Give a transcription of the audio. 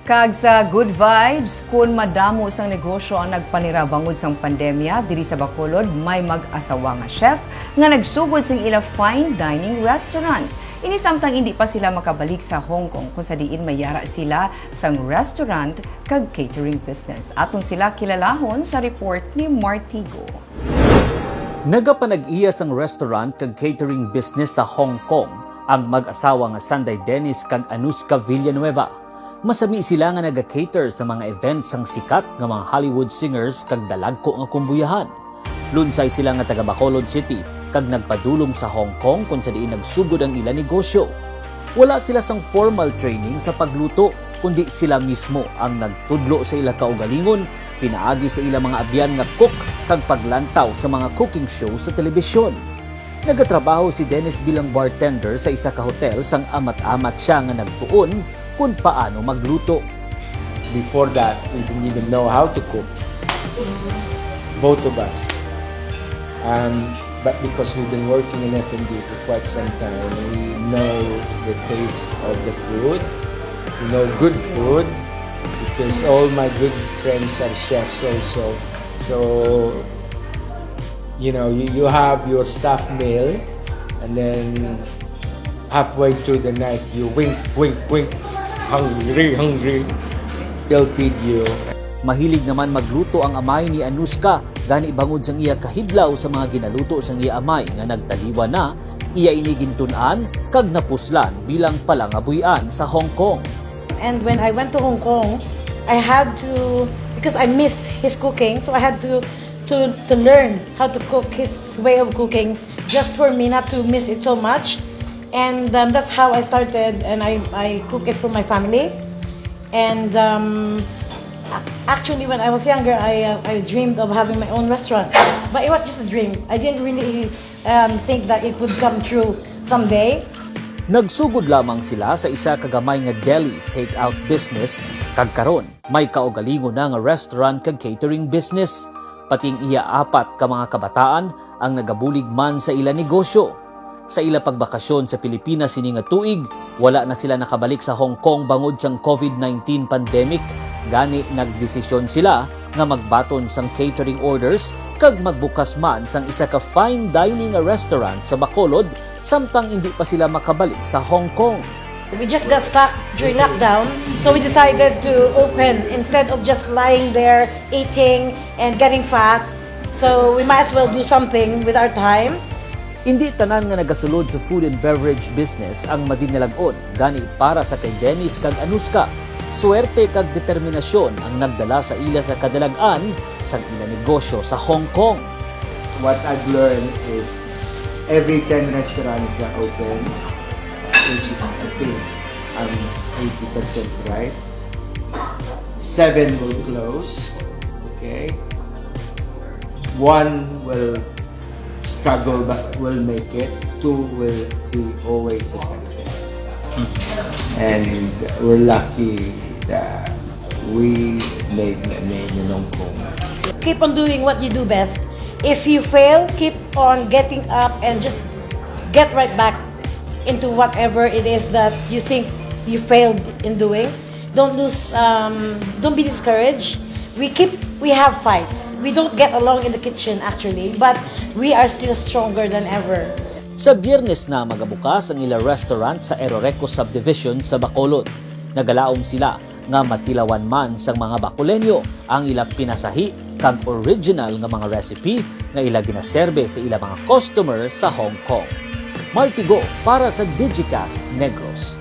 Kag sa good vibes, kung madamo sang negosyo ang nagpanira bangod sang pandemya, diri sa Bacolod may mag-asawa nga chef nga nagsugod sang ila fine dining restaurant. Ini samtang hindi pa sila makabalik sa Hong Kong kung sa diin mayara sila sang restaurant kag catering business. Aton sila kilalahon sa report ni Martigo. Nagapanag-iya sang restaurant kag catering business sa Hong Kong ang mag-asawa nga Sanday Dennis kag Anuska Villanueva. Masami sila nga naga-cater sa mga events sang sikat nga mga Hollywood singers kag dalagko nga kumbuyahan. Lunsay sila nga taga Bacolod City kag nagpadulong sa Hong Kong kung sa diin nagsugod ang ila negosyo. Wala sila sang formal training sa pagluto, kundi sila mismo ang nagtudlo sa ila kaugalingon, pinaagi sa ila mga abyan nga cook kag paglantaw sa mga cooking show sa telebisyon. Nagatrabaho si Dennis bilang bartender sa isa ka hotel sang amat-amat siya nga nagtuon kung paano magluto. Before that, we didn't even know how to cook, both of us. But because we've been working in F&B for quite some time, we know the taste of the food, we know good food, because all my good friends are chefs also. So, you know, you have your staff meal, and then halfway through the night, you wink, wink, wink, hungry, hungry, they'll feed you. Mahilig naman magluto ang amay ni Anuska, gani bangod sang iya kahidlaw sa mga ginaluto sang iya amay nga nagtaliwa na, iya inigintun-an kag napuslan bilang palangabuyan sa Hong Kong. And when I went to Hong Kong, I had to, because I miss his cooking, so I had to learn how to cook his way of cooking just for me not to miss it so much. And that's how I started, and I cook it for my family. And actually, when I was younger, I dreamed of having my own restaurant, but it was just a dream. I didn't really think that it would come true someday. Nagsugod lamang sila sa isa kagamay nga deli take-out business, kag karon may kaugalingon na nga restaurant kag catering business. Pating iya apat ka mga kabataan ang nagabulig man sa ila negosyo. Sa ila pagbakasyon sa Pilipinas sini nga tuig, wala na sila nakabalik sa Hong Kong bangod sang COVID-19 pandemic. Gani nagdesisyon sila nga magbaton sang catering orders kag magbukas man sang isa ka fine dining restaurant sa Bacolod samtang hindi pa sila makabalik sa Hong Kong. We just got stuck during lockdown, so we decided to open instead of just lying there eating and getting fat. So we might as well do something with our time. Hindi tanan nga nagasulod sa food and beverage business ang madinalagon, gani para sa kay Dennis kag Anuska. Suwerte kag determinasyon ang nagdala sa ila sa kadalagan sa ila negosyo sa Hong Kong. What I've learned is every 10 restaurants that open, which is I think 80% right, 7 will close, okay, 1 will struggle but will make it, 2 will be always a success. And we're lucky that we made a name in Hong Kong. Keep on doing what you do best. If you fail, keep on getting up and just get right back into whatever it is that you think you failed in doing. Don't lose, don't be discouraged. We have fights. We don't get along in the kitchen actually, but we are still stronger than ever. Sa Biyernes na magabukas ang ila restaurant sa Eroreco Subdivision sa Bacolod. Nagalaom sila nga matilawan man sang mga Bacolenyo ang ila pinasahi kag original nga mga recipe nga ila ginaserbe sa ila mga customer sa Hong Kong. Martigo para sa Digicast Negros.